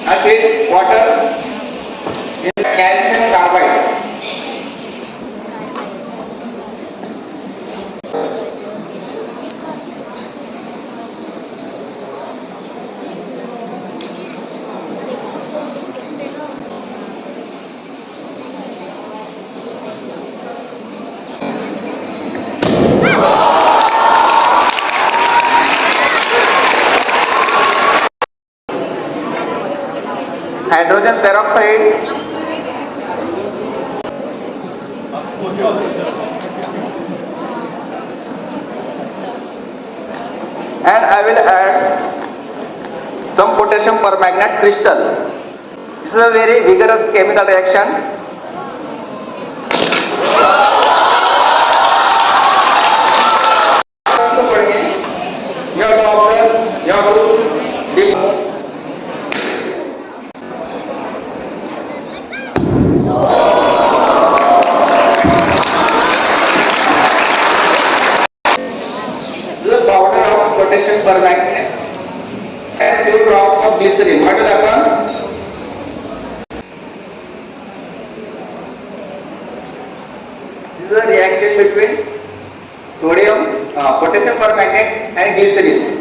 and with water in calcium carbide. Hydrogen peroxide and I will add some potassium permanganate crystal. This is a very vigorous chemical reaction. You have to observe, you have to dip. The powder of potassium permanganate and 2 drops of glycerin. What will happen? This is a reaction between potassium permanganate and glycerin.